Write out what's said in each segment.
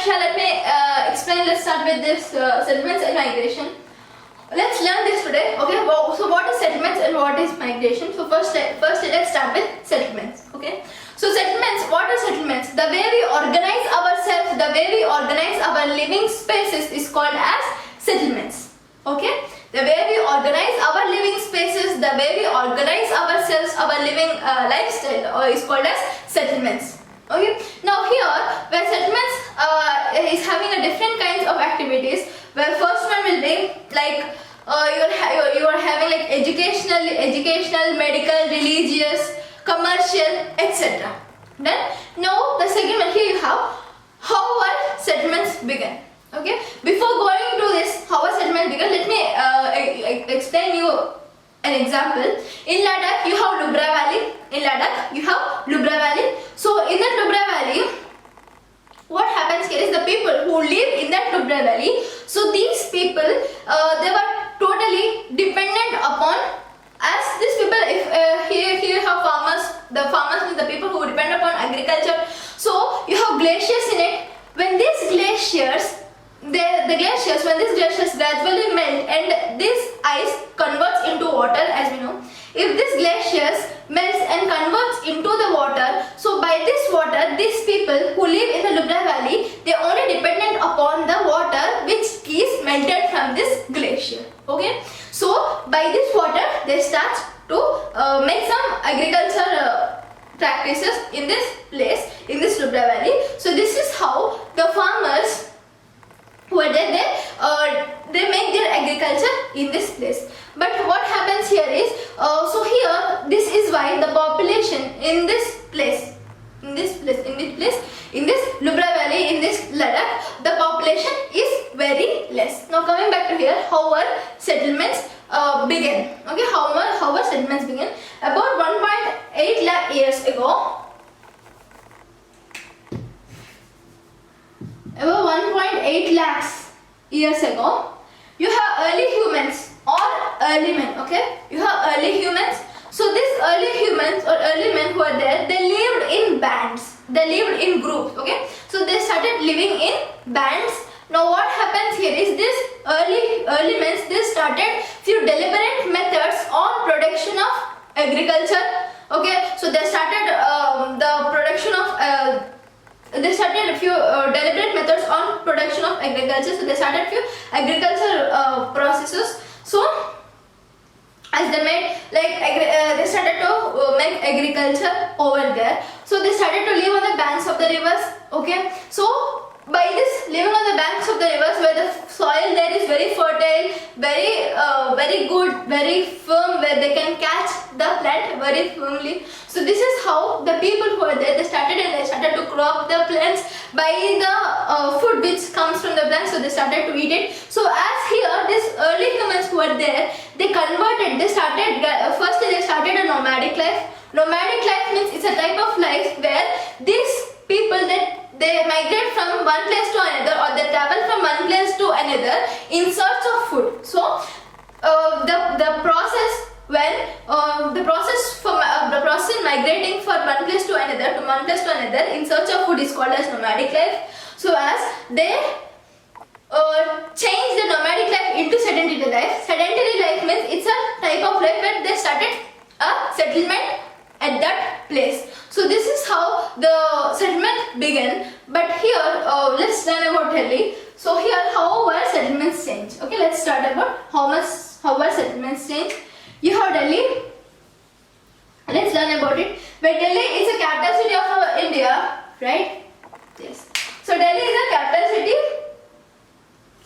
Akshay, let me explain. Let's start with this settlements and migration. Let's learn this today. Okay, so what is settlements and what is migration? So first let's start with settlements. Okay, so settlements, what are settlements? The way we organize ourselves, the way we organize our living spaces is called as settlements. Okay, the way we organize our living spaces, the way we organize ourselves, our living lifestyle is called as settlements. Okay, now here where settlements is having a different kinds of activities, where first one will be like you are having like educational, medical, religious, commercial, etc. Then now the second one, here you have how our settlements began. Okay, before going to this how our settlement began, let me explain you an example. In Ladakh you have Nubra Valley. So in that Nubra Valley, what happens here is the people who live in that Nubra Valley, so these people they were totally dependent upon, as these people, if here you have farmers, the farmers means the people who depend upon agriculture. So you have glaciers in it. When these glaciers, when these glaciers gradually melt and this ice converts into water, as we know, if this glaciers melts and converts into the water, so by this water, these people who live in the Nubra Valley, they only dependent upon the water which is melted from this glacier. Okay, so by this water they start to make some agriculture practices in this place, in this Nubra Valley. So this is how the farmers who are there, they make their agriculture in this place. But what happens here is, so here this is why the population in this Nubra Valley, in this Ladakh, the population is very less. Now coming back to here, how our settlements began. Okay, how our settlements began. About 1.8 lakh years ago. About 1.8 lakhs years ago, you have early humans or early men. Okay, you have early humans. So these early humans or early men who are there, they lived in bands. They lived in groups. Okay, so they started living in bands. Now what happens here is this early men, they started few deliberate methods on production of agriculture. Okay, so they started the production of they started a few deliberate methods on production of agriculture. So they started few agricultural processes. So as they made they started to make agriculture over there. So they started to live on the banks of the rivers. Okay, so by this living on the banks of the rivers, where the soil there is very fertile, very good, very firm, where they can catch the plant very firmly. So this is how the people who are there, they started to crop the plants by the food which comes from the plants. So they started to eat it. So as here, these early humans who are there, they converted. Firstly they started a nomadic life. Nomadic life means it's a type of life where these people they migrate from one place to another, or they travel from one place to another in search of food. So the process in migrating from one place to another in search of food is called as nomadic life. So as they change the nomadic life into sedentary life. Sedentary life means it's a type of life where they started a settlement at that place. So this is how the settlement began. But here let's learn about Delhi. So here how our settlements change. Okay, let's start about how our settlements change. You have Delhi. Let's learn about it. Where Delhi is a capital city of our India, right? Yes. So Delhi is a capital city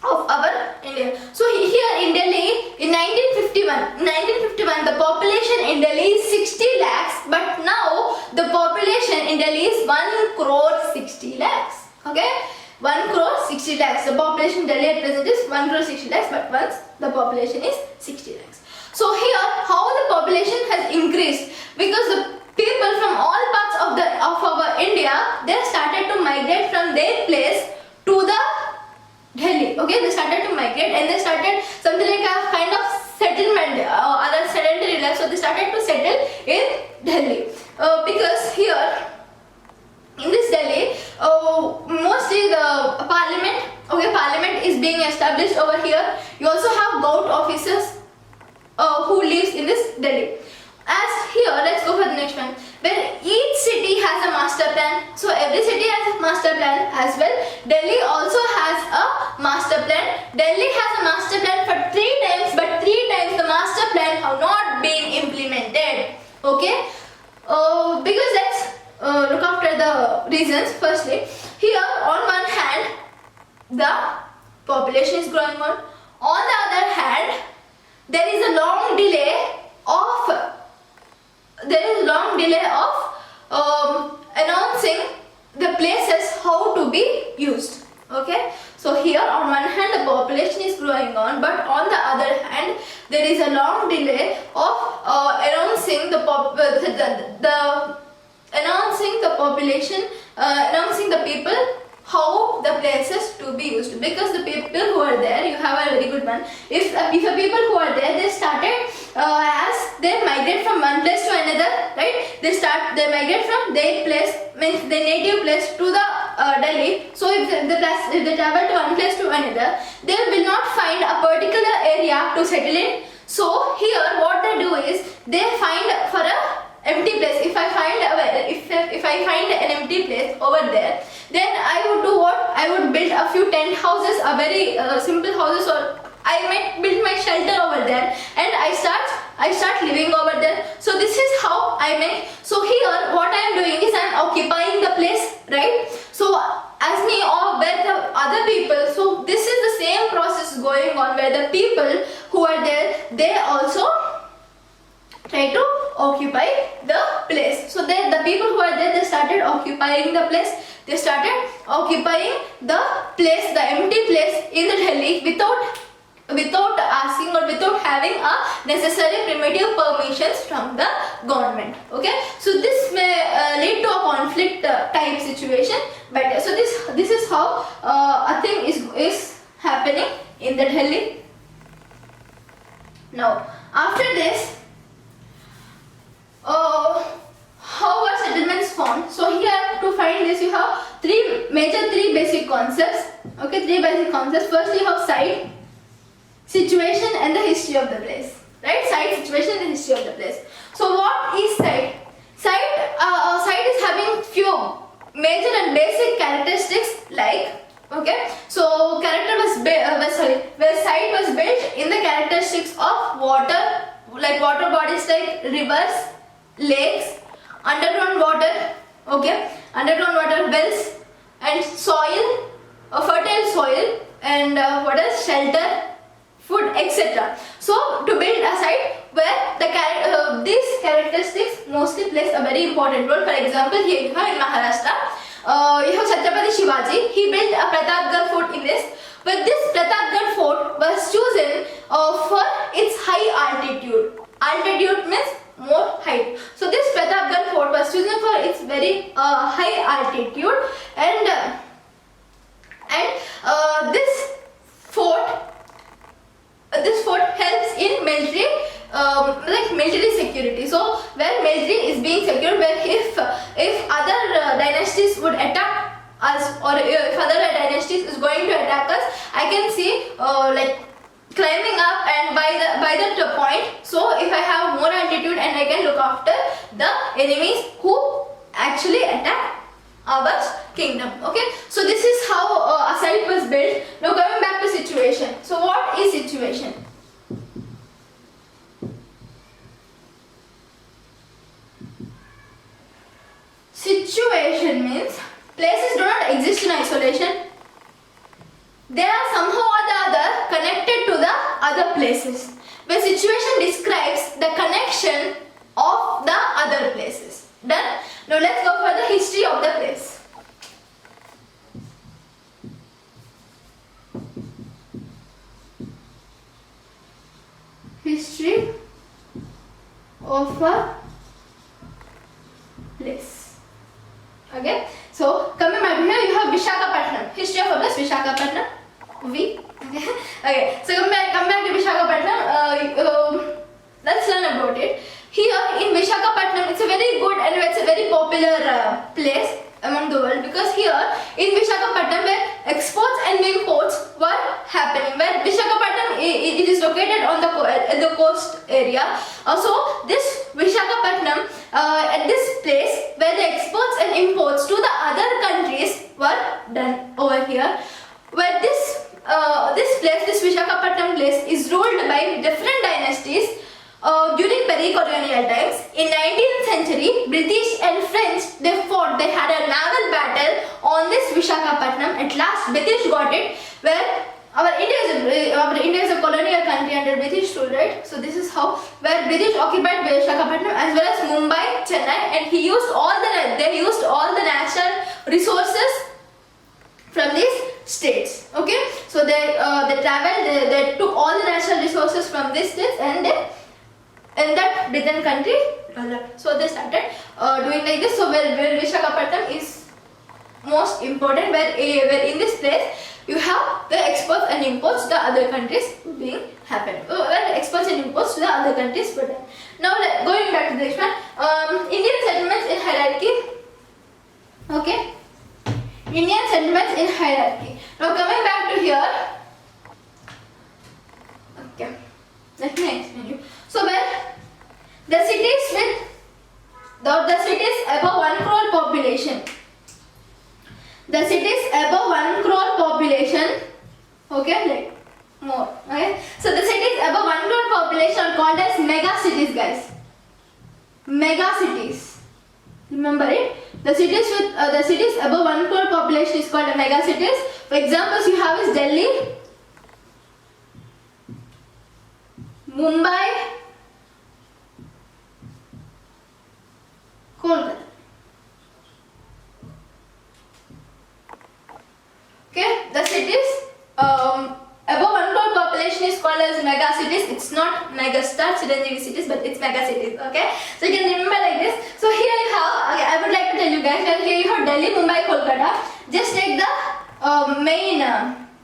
of our India. So here in Delhi in 1951 the population in Delhi is 60 lakhs, but now the population in Delhi is 1 crore 60 lakhs. Okay, 1 crore 60 lakhs. The population in Delhi at present is 1 crore 60 lakhs, but once the population is 60 lakhs. So here how the population has increased, because the people from all parts of our India, they started to migrate from their place to the Delhi. Okay, they started to migrate and they started something like a kind of settlement, other sedentary life. So they started to settle in Delhi because here in this Delhi, mostly the Okay, parliament is being established over here. You also have gout officers who lives in this Delhi. As here, let's go for the next one. Where each city has a master plan. So every city has a master plan as well. Delhi also has a master plan. Delhi has a master plan for 3 times, but 3 times the master plan have not been implemented. Okay. Because let's look after the reasons. Firstly, here on one hand, the population is growing on. On the other hand, there is a long delay of announcing the places how to be used. Okay, so here on one hand the population is growing on, but on the other hand there is a long delay of announcing the population, announcing the people how the places to be used, because the people who are there, you have a very good one. If the people who are there, they started as they migrate from one place to another, right? They migrate from their place, means their native place, to the Delhi. So if they travel to one place to another, they will not find a particular area to settle in. So here what they do is they find for a empty place. If I find an empty place over there, then I would do what? I would build a few tent houses, a very simple houses, or I might build my shelter over there, and I start living over there. So this is how I make. So here what I am doing is I am occupying the place, right? So as me or where the other people, so this is the same process going on, where the people who are there, they also try to occupy the place. So the people who are there, they started occupying the place. They started occupying the place, the empty place in the Delhi without asking or without having a necessary primitive permissions from the government. Okay, so this may lead to a conflict type situation. But so this is how a thing is happening in the Delhi. Now after this, how are settlements formed? So here to find this, you have three basic concepts. Okay, 3 basic concepts. First you have site, situation, and the history of the place. Right? Site, situation, and the history of the place. So what is site? Site is having few major and basic characteristics like, okay, so where site was built in the characteristics of water, like water bodies like rivers, lakes, underground water, okay, underground water wells, and soil, fertile soil, and what else, shelter, food, etc. So to build a site where these characteristics mostly plays a very important role. For example, here you have in Maharashtra, you have Chhatrapati Shivaji. He built a Pratapgarh fort in this. But this Pratapgarh fort was chosen for its high altitude. Altitude means more height. So this Pratapgarh fort was chosen for its very high altitude, and this fort helps in military, like military security. So where military is being secured, where if other dynasties would attack us, or if other dynasties is going to attack us, I can see like climbing up, and by that point, so if I have more altitude, and I can look after the enemies who actually attack our kingdom. Okay, so this is how a site was built. Now coming back to situation. So what is situation? Situation means places do not exist in isolation. They are somehow or the other connected to the other places. Where situation describes the connection of the other places. Done? Now let's go for the history of the place. History of a place. Okay. So coming back here, you have Visakhapatnam. History of a place, Visakhapatnam. Okay. So come back to Visakhapatnam. Let's learn about it. Here in Visakhapatnam, it's a very good and it's a very popular place. among the world, because here in Visakhapatnam where exports and imports were happening, where Visakhapatnam it is located on the coast area. So this Visakhapatnam at this place where the exports and imports to the other countries were done over here, where this place, this Visakhapatnam place is ruled by different dynasties. During Peri-colonial times, in 19th century, British and French, they fought, they had a naval battle on this Visakhapatnam. At last, British got it, where our India is a colonial country under British rule, right? So this is how, where British occupied Visakhapatnam as well as Mumbai, Chennai, and they used all the natural resources from these states. Okay, so they traveled, they took all the natural resources from these states, and then in that Britain country developed. So they started doing like this. So where Visakhapatnam is most important, where in this place you have the exports and imports to the other countries being happened. Where exports and imports to the other countries were done. Now going back to this one, Indian settlements in hierarchy. Okay, Indian settlements in hierarchy. Now coming back to here. Okay, let me explain you. So where the cities with the cities above 1 crore population, the cities above 1 crore population, okay, like more, okay. So the cities above 1 crore population are called as mega cities, guys. Mega cities. Remember it. The cities above 1 crore population is called a mega cities. For examples, you have is Delhi, Mumbai, Kolkata. Okay, the cities above 1 crore population is called as mega cities. It's not mega star Chiranjeevi cities, but it's mega cities. Okay, so you can remember like this. So here you have, okay, I would like to tell you guys that here you have Delhi, Mumbai, Kolkata. Just take the main,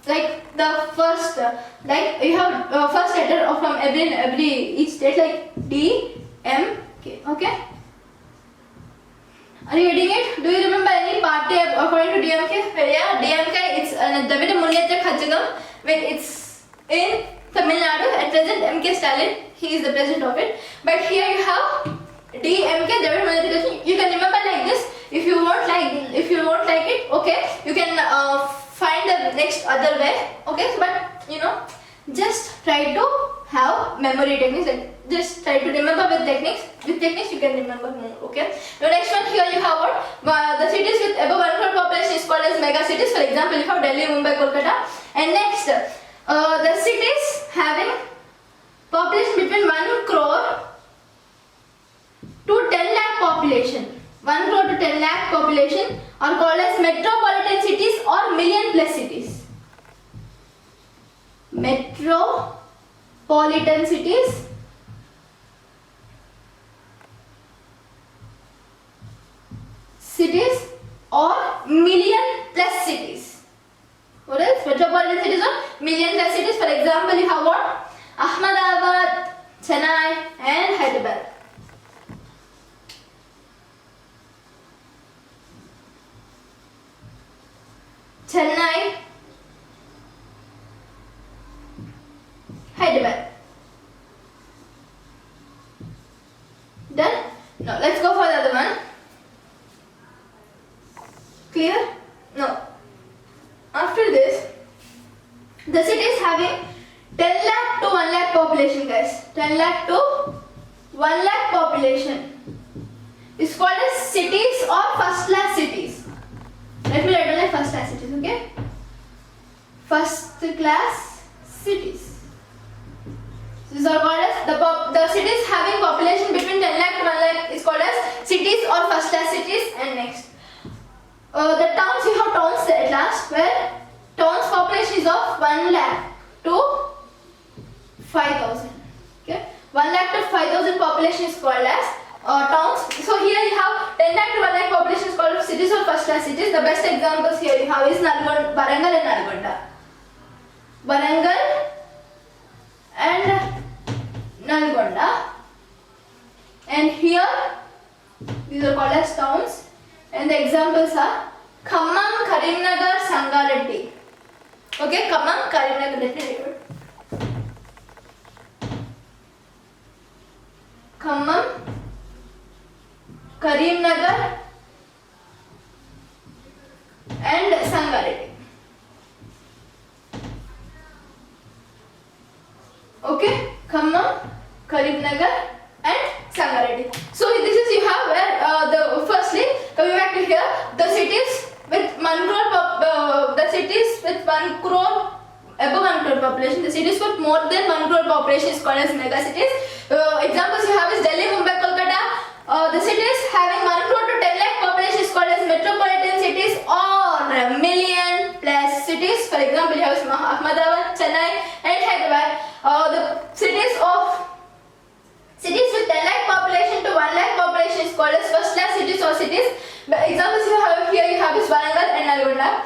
like the first, like you have first letter from each state, like D, M, K. Okay. Are you getting it? Do you remember any party according to DMK? Yeah, DMK, it's David Munnetra Kachagam, it's in Tamil Nadu. At present, MK Stalin, he is the president of it. But here you have DMK, David Munnetra Kachagam. You can remember like this. If you won't like it, okay, you can find the next other way. Okay, but you know, just try to have memory techniques. Like just try to remember with techniques. With techniques you can remember more. Okay. Now next one, here you have what? The cities with above 1 crore population is called as mega cities. For example, you have Delhi, Mumbai, Kolkata. And next, the cities having population between 1 crore to 10 lakh population. 1 crore to 10 lakh population are called as metropolitan cities or million plus cities. Metropolitan cities or million plus cities. What else? Metropolitan cities or million plus cities. For example, you have what? Ahmedabad, Chennai and Hyderabad. Chennai, Hyderabad. Done? Now let's go for the other one. Clear? No. After this, the cities having 10 lakh to 1 lakh population, guys. 10 lakh to 1 lakh population is called as cities or first class cities. Let me write down like first class cities, okay? First class cities. These are called as the cities having population between 10 lakh to 1 lakh is called as cities or first class cities. And next, the towns, you have towns at last, where towns population is of 1 lakh to 5,000. Okay, 1 lakh to 5,000 population is called as towns. So here you have 10 lakh to 1 lakh population is called cities or first class cities. The best examples here you have is Warangal and Nalgonda. Warangal and Nalgonda. And here these are called as towns. And the examples are Khammam, Karimnagar, Sangareddy. Okay, Khammam, Karimnagar. Let me read it. Khammam, Karimnagar, and Sangareddy. Okay, Khammam, Karimnagar, and Sangareddy. So this is you have where firstly coming back to here, the cities with 1 crore the cities with 1 crore above 1 crore population, the cities with more than 1 crore population is called as mega cities. Examples you have is Delhi, Mumbai, Kolkata. The cities having 1 crore to 10 lakh population is called as metropolitan cities or million plus cities. For example, you have Ahmedabad, Chennai, and Hyderabad. The cities with 10 lakh population to 1 lakh population is called as first class cities or cities. But examples you have here, you have is Warangal and Nalgonda.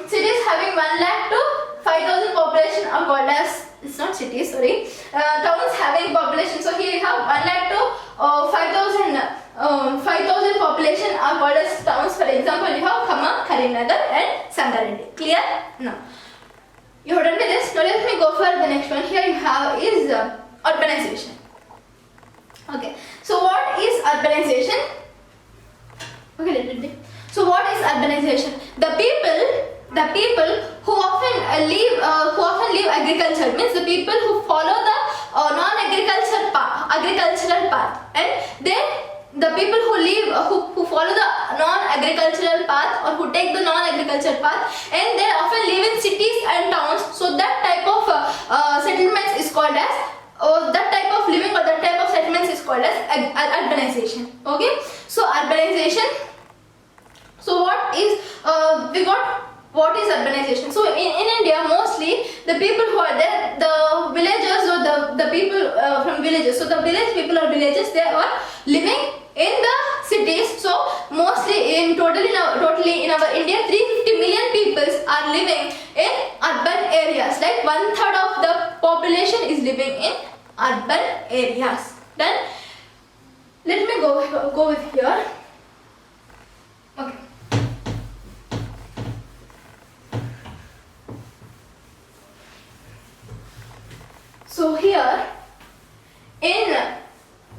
Cities having 1 lakh to 5,000 population are called as, it's not cities, sorry, towns having population. So here you have 1 lakh to 5,000 population are called as towns. For example, you have Khammam, Karimnagar, and Sangareddy. Clear? No. You have done with this. Now let me go for the next one. Here you have is urbanization. Okay. So what is urbanization? Okay, let me. So what is urbanization? The people who often leave agriculture, means the people who follow the non-agricultural path, and then the people who follow the non-agricultural path or who take the non-agricultural path, and they often live in cities and towns. So that type of settlements is called as, that type of living or that type of settlements is called as urbanization. Okay, so urbanization. So what is urbanization? So in India, mostly the people who are there, the villagers or the people from villages. So the village people or villages, they are living in the cities. So mostly totally in our India, 350 million people are living in urban areas. Like 1/3 of the population is living in urban areas. Then let me go with here. Okay. So here in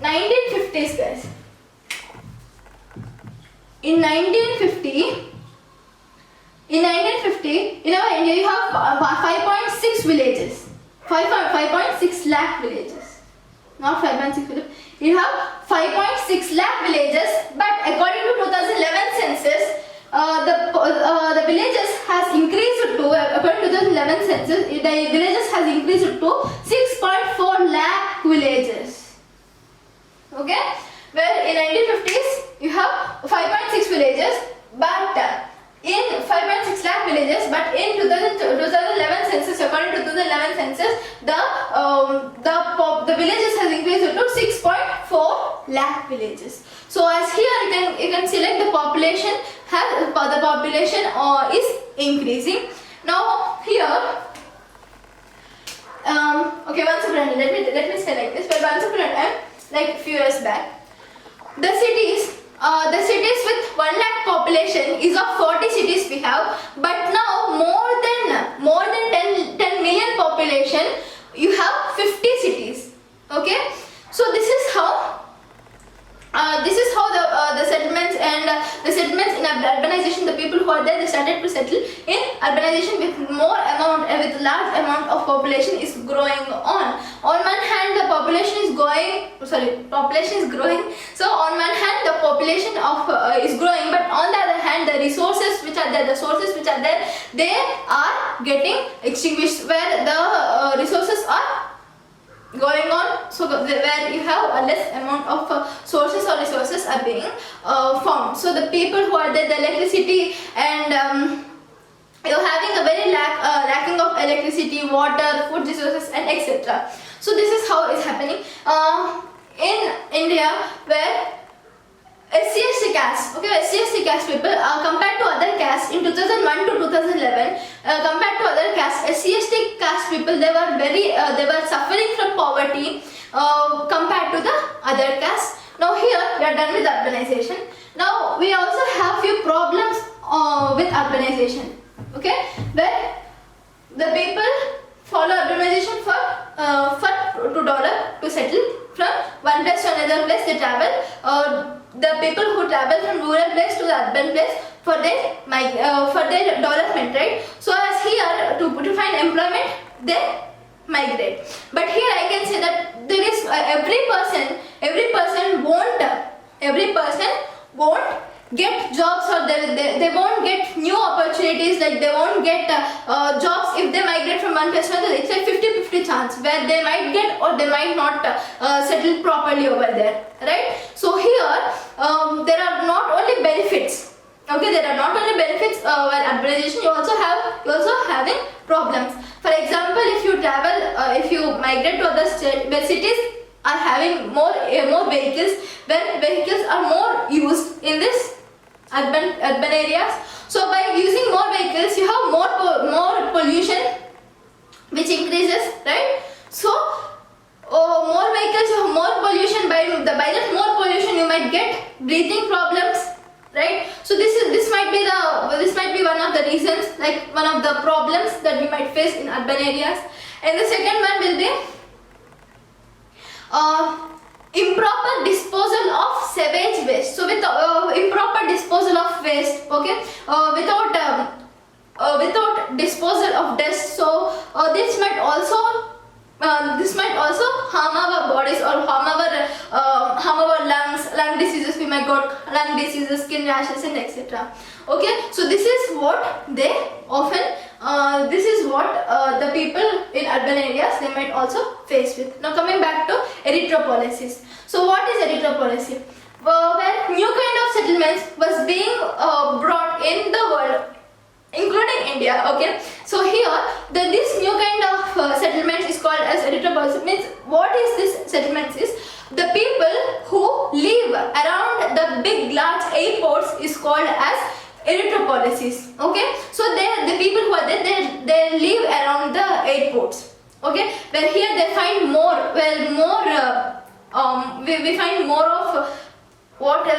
1950s, guys, in 1950 in our India you have 5.6 villages, 5.6 lakh villages, not 5.6 villages. You have 5.6 lakh villages, but according to 2011 census, the villages has increased to, according to 2011 census, the villages has increased to 6.4 lakh villages. Okay, where in 1950s you have 5.6 villages, but in 5.6 lakh villages, but in 2011 census, according to 2011 census, the villages has increased to 6.4 lakh villages. So as here you can select the population is increasing. Now here, okay, once upon a time, let me say like this. But once upon a time, like few years back, the cities with 1 lakh population is of 40 cities we have, but now more than 10 million population, you have 50 cities. Okay, so this is how the settlements and the settlements in urbanization, the people who are there, they started to settle in urbanization with large amount of population is growing on. On one hand, the population is growing. So on one hand, the population is growing, but on the other hand, the resources which are there, they are getting extinguished, where the resources are going on, so where you have a less amount of sources or resources are being found. So the people who are there, the electricity and you're having a very lacking of electricity, water, food resources, and etc. So this is how it's happening in India, where SC/ST caste, okay, SC/ST caste people compared to other castes in 2001 to 2011, compared to other castes, SC/ST caste people, they were suffering from poverty compared to the other castes. Now here we are done with urbanization. Now we also have few problems with urbanization. Okay, where the people follow urbanization for to develop, to settle from one place to another place. They travel. The people who travel from rural place to the urban place for their development, right? So as here to find employment, they migrate. But here I can say that there is every person won't get jobs, or they won't get new opportunities, like they won't get jobs if they migrate from one place to another. It's like 50-50 chance where they might get or they might not settle properly over there, right? So here there are not only benefits. Okay, there are not only benefits while urbanization, you also having problems. For example, if you travel, if you migrate to other where cities are having more vehicles, where vehicles are more used in this urban areas. So by using more vehicles, you have more pollution, which increases, right? So more vehicles, you have more pollution. By that more pollution, you might get breathing problems, right? So this might be one of the reasons, like one of the problems that we might face in urban areas. And the second one will be improper disposal of sewage waste. So with improper disposal of waste, okay, without disposal of dust, so this might also harm our bodies or harm our lung diseases. We might got lung diseases, skin rashes, and etc. Okay, so this is what they often the people in urban areas they might also face with. Now coming back to erythropoiesis. So what is erythropoiesis? Where new kind of settlements was being brought in the world, including India. Okay, so here this new kind of settlement is called as erythropoiesis. Means what is this settlement is the people who live around the big large airports is called as erythropoiesis. Okay, so the people who are there, they live around the airports. Okay, where here they find we find more of what we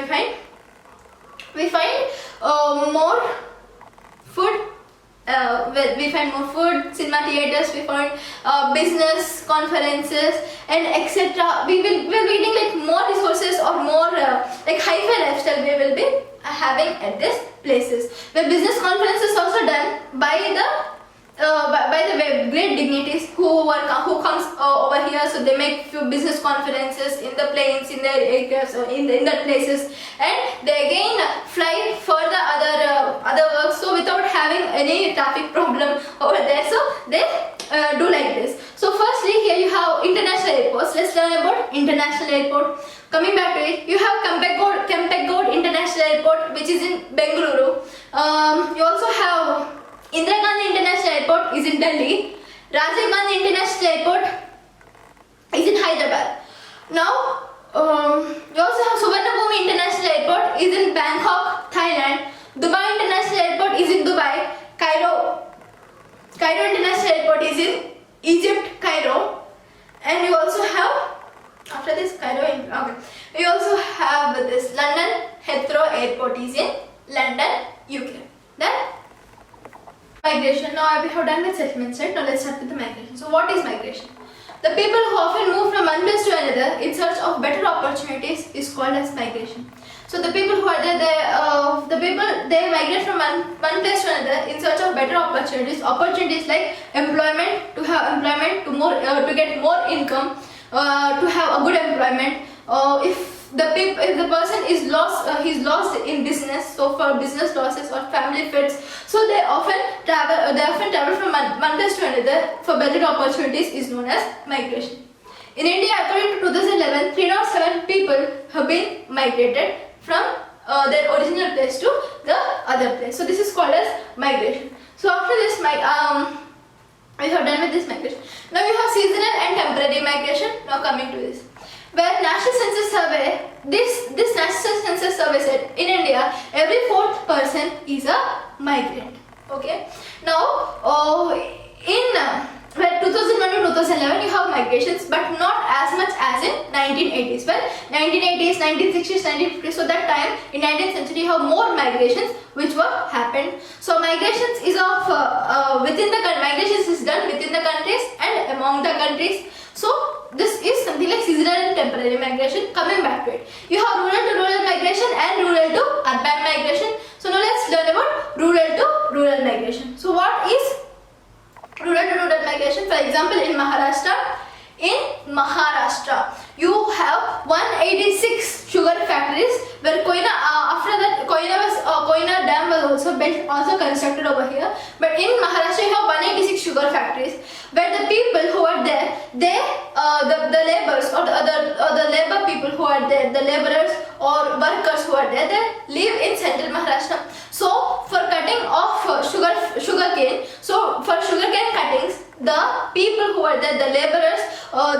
find. We find more food. We find more food, cinema theaters. We find business conferences and etc. We'll be getting like more resources or more like hi-fi lifestyle we will be having at these places. Where business conferences also done by the great dignitaries who comes over here. So they make few business conferences in the planes, in their aircrafts, or in the places, and they again fly for the other work. So without having any traffic problem over there, so they do like this. So firstly, here you have international airports. Let's learn about international airport. Coming back to it, you have Kempegowda International Airport, which is in Bengaluru. You also have Indira Gandhi International Airport is in Delhi. Rajiv Gandhi International Airport is in Hyderabad. Now, you also have Suvarnabhumi International Airport is in Bangkok, Thailand. Dubai International Airport is in Dubai. Cairo International Airport is in Egypt, Cairo. And you also have, after this Cairo, okay, you also have this London Heathrow Airport is in London, UK. Then migration. Now we have done with settlements, right? Now let's start with the migration. So what is migration? The people who often move from one place to another in search of better opportunities is called as migration. So the people who are there, they migrate from one place to another in search of better opportunities. Opportunities like employment, to have employment, to get more income, to have a good employment. If the person is lost, he's lost in business, so for business losses or family fits, so they often travel from one place to another for better opportunities is known as migration. In India, according to 2011, 307 people have been migrated from their original place to the other place. So this is called as migration. So after this, we have done with this migration. Now we have seasonal and temporary migration. Now coming to this, where National Census Survey, this National Census Survey said in India, every fourth person is a migrant. Okay. Now where 2001 to 2011 you have migrations, but not as much as in 1980s. Well, 1980s, 1960s, 1950s, so that time in 19th century you have more migrations which were happened. So migrations is of migrations is done within the countries and among the countries. So this is something like seasonal and temporary migration. Coming back to it, you have rural to rural migration and rural to urban migration. So now let's learn about rural to rural migration. So what is rural to rural migration? For example, in Maharashtra, you have 186 sugar factories where Koyna dam was also built, also constructed over here. But in Maharashtra, you have 186 sugar factories where the people who are there, the laborers or the labor people who are there, the laborers or workers who are there, they live in central Maharashtra. So for cutting of sugar cane, so for sugar cane cuttings, the people who are there, the laborers,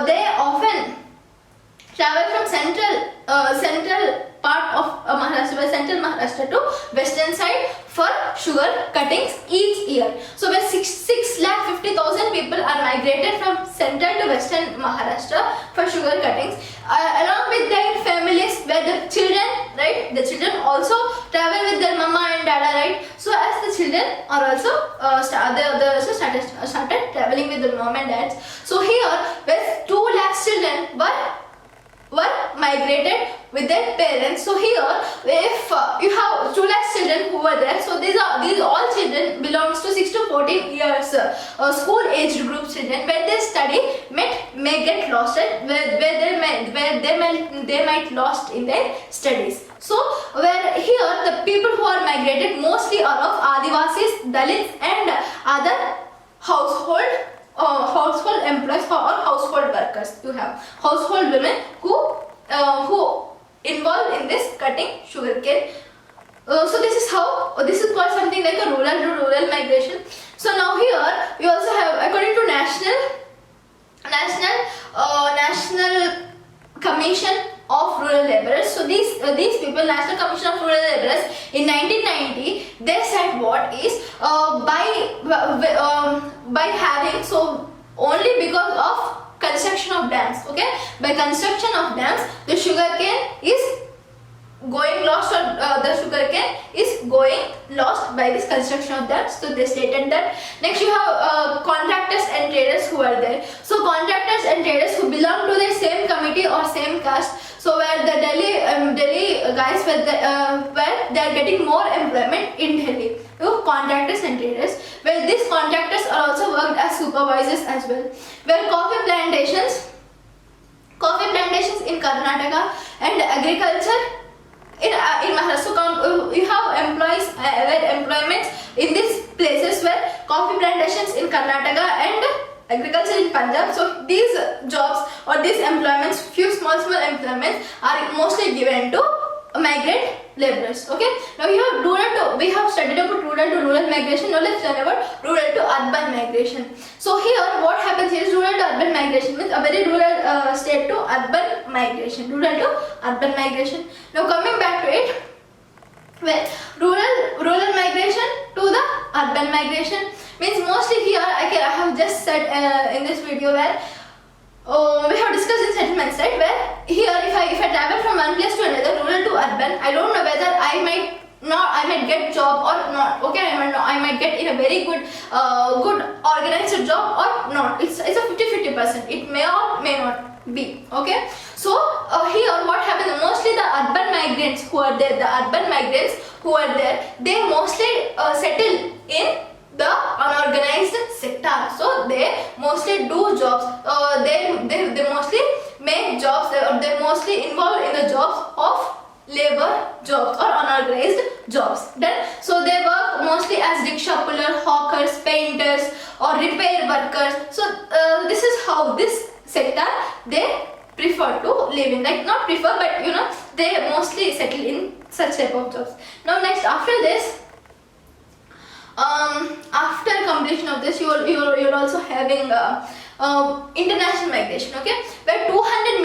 they often travel from central part of Maharashtra, central Maharashtra to western side for sugar cuttings each year. So where 650,000 people are migrated from central to western Maharashtra for sugar cuttings, along with their families, where the children, right, the children also travel with their mama and dada, right. So as the children are also started traveling with their mom and dads. So here where 2 lakh children were migrated with their parents. So here, if you have 2 lakh children who were there, so these all children belongs to 6 to 14 years school aged group children, where they study may get lost, right? where they might lost in their studies. So where here the people who are migrated mostly are of Adivasis, Dalits and other household employees or household workers. You have household women who involved in this cutting sugarcane. So this is called something like a rural to rural migration. So now here we also have, according to National Commission of Rural Laborers. So these people, National Commission of Rural Laborers, in 1990 they said what is by having, so only because of construction of dams, okay, by construction of dams the sugarcane is going lost, or the sugarcane is going lost by this construction of dams. So they stated that. Next you have contractors and traders who are there. So contractors and traders who belong to the same committee or same caste. So where the Delhi guys, where they are getting more employment in Delhi. So contractors and traders, where these contractors are also worked as supervisors as well. Where coffee plantations in Karnataka and agriculture in Maharashtra, you have employment in these places, where coffee plantations in Karnataka and agriculture in Punjab. So these jobs or these employments, few small employments are mostly given to migrant laborers. Okay. Now here we have studied about rural to rural migration. Now let's learn about rural to urban migration. So here what happens here is rural to urban migration means a very rural state to urban migration. Rural to urban migration. Now coming back to it, well, rural migration to the urban migration means mostly here I have just said in this video where we have discussed in settlements, right? Where here if I travel from one place to another, rural to urban, I don't know whether I might get job or not. Okay, I might get in a very good organized job or not. It's a 50-50%. It may or may not be. Okay. So here what happens, mostly the urban migrants who are there, they mostly settle in the unorganized sector. So they mostly do jobs. They mostly make jobs. They mostly involved in the jobs of labor jobs or unorganized jobs. Then so they work mostly as rickshaw puller, hawkers, painters, or repair workers. So this is how this sector they prefer to live in. Like not prefer, but they mostly settle in such type of jobs. Now next, after this. After completion of this, you're also having international migration, okay, where 200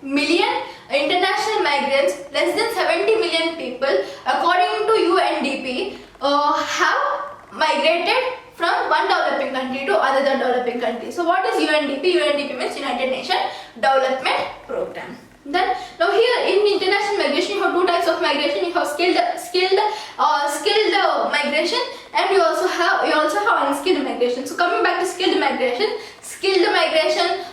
million international migrants, less than 70 million people, according to UNDP, have migrated from one developed countries. So what is UNDP? UNDP means United Nations Development Program. Then now here in international migration you have two types of migration. You have skilled migration, and you also have unskilled migration. So coming back to skilled migration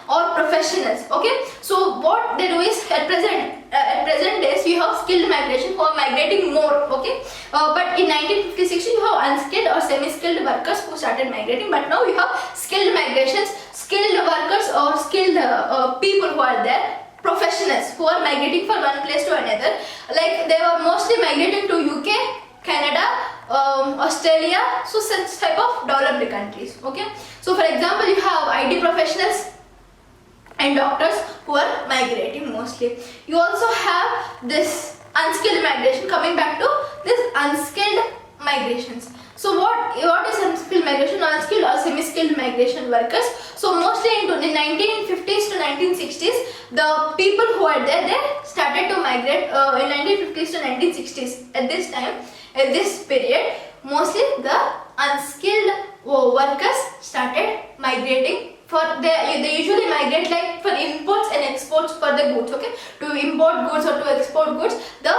or professionals. Okay, so what they do is at present days you have skilled migration who are migrating more. Okay, but in 1956 you have unskilled or semi-skilled workers who started migrating, but now you have skilled migrations, skilled workers or skilled people who are there, professionals who are migrating from one place to another. Like they were mostly migrating to UK, Canada, Australia, so such type of developed countries. Okay, so for example you have IT professionals and doctors who are migrating mostly. You also have this unskilled migration. Coming back to this unskilled migrations. So what is unskilled migration? Unskilled or semi-skilled migration workers. So mostly in the 1950s to 1960s, the people who are there, they started to migrate in 1950s to 1960s. At this time, at this period, mostly the unskilled workers started migrating. They usually migrate like for imports and exports for the goods. Okay, to import goods or to export goods, the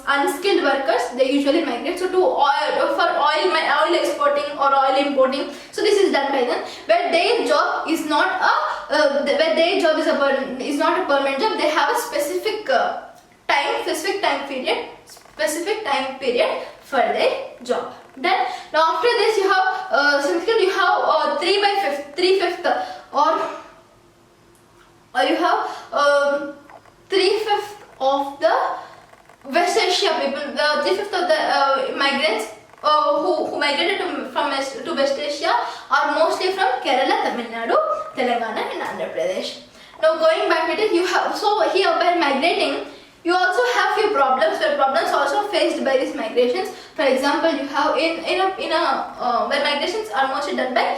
unskilled workers, they usually migrate. So to oil exporting or oil importing. So this is done by them, where their job is not a permanent job. They have a specific time period for their job. Then now after this you have you have 3/5 or you have 3/5 of the West Asia people. 3/5 of the migrants who migrated to West Asia are mostly from Kerala, Tamil Nadu, Telangana and Andhra Pradesh. Now going back to it, you have, so here by migrating you also have few problems, where problems also faced by these migrations. For example, you have where migrations are mostly done by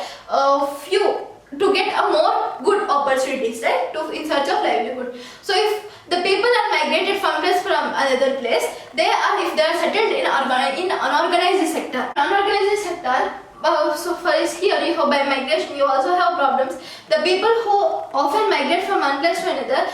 few to get a more good opportunities, right? In search of livelihood. So if the people are migrated from another place, if they are settled in unorganized sector. Unorganized sector. So for here you have by migration you also have problems. The people who often migrate from one place to another,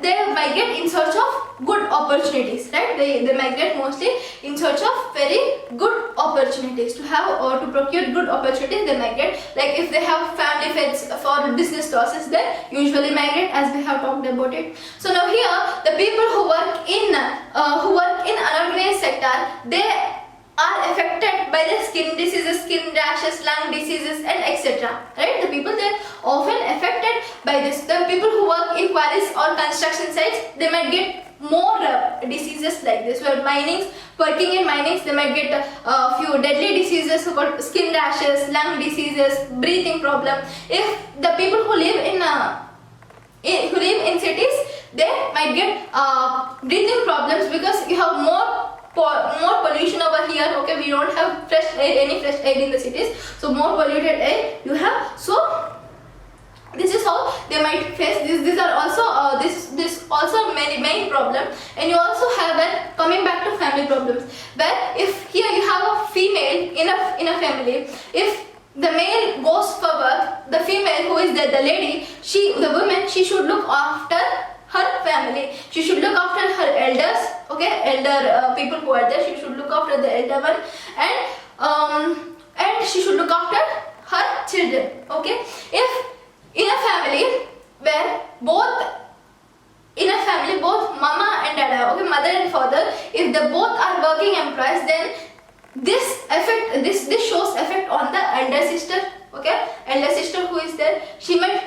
they migrate in search of good opportunities, right? They migrate mostly in search of very good opportunities. To have or to procure good opportunities, they migrate. Like if they have family feds for business losses, they usually migrate, as we have talked about it. So now here the people who work in unorganized sector, they are affected by the skin diseases, skin rashes, lung diseases and etc. Right? The people, they are often affected by this. The people who work in quarries or construction sites, they might get more diseases like this. Where working in minings, they might get a few deadly diseases called skin rashes, lung diseases, breathing problem. If the people who live in cities, they might get breathing problems, because you have more pollution over here. Okay, we don't have any fresh air in the cities, so more polluted air you have. So this is how they might face this. These are also this also many problems. And you also have coming back to family problems, where if here you have a female in a family, if the male goes for work, the female who is the lady, the woman, she should look after her family. She should look after her elders, okay, elder people who are there. She should look after the elder one, and she should look after her children. Okay, if in a family where both mama and dada, okay, mother and father, if they both are working employees, then this shows effect on the elder sister. Okay, elder sister who is there, she might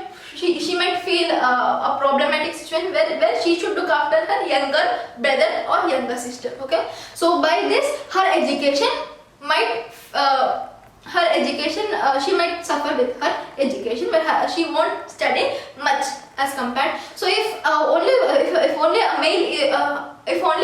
feel a problematic situation where she should look after her younger brother or younger sister. Okay, so by this her education she might suffer with her education, but she won't study much as compared. So if only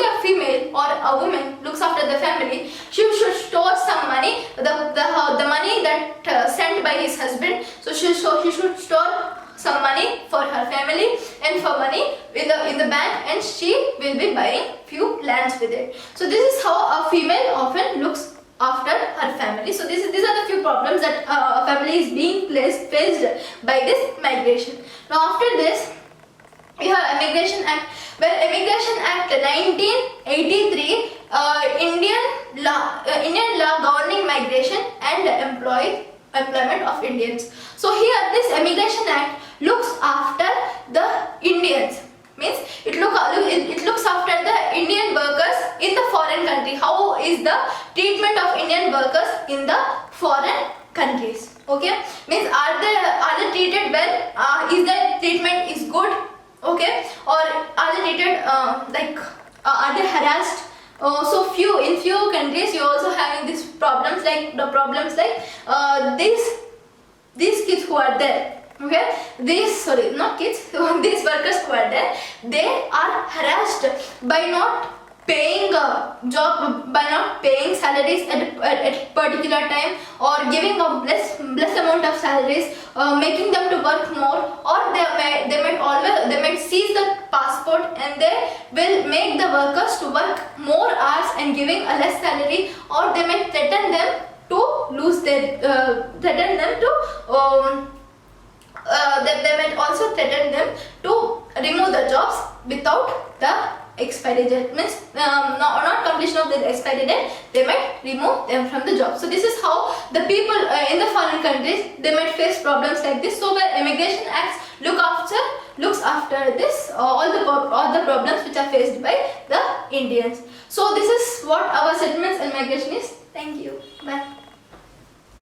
a female or a woman looks after the family, she should store some money, the money that sent by his husband. So she should store some money for her family and for money in the bank, and she will be buying few lands with it. So this is how a female often looks after her family. So these are the few problems that a family is being faced by this migration. Now after this, we have Immigration Act. Well, Immigration Act 1983, Indian law governing migration and employment of Indians. So here this Immigration Act looks after the Indians. Means it looks after the Indian workers in the foreign country. How is the treatment of Indian workers in the foreign countries? Okay, means are they treated well? Is their treatment is good? Okay, or are they treated are they harassed? So in few countries you also having these problems like these kids who are there. Okay, these workers who are there, they are harassed by not paying salaries at particular time, or giving a less amount of salaries, making them to work more, or they might seize the passport and they will make the workers to work more hours and giving a less salary, or they might threaten them to lose their they might also threaten them to remove the jobs without the expiry date. Means not completion of the expiry date, they might remove them from the job. So this is how the people in the foreign countries, they might face problems like this. So where Immigration Acts looks after this all the problems which are faced by the Indians. So this is what our settlements and migration is. Thank you. Bye.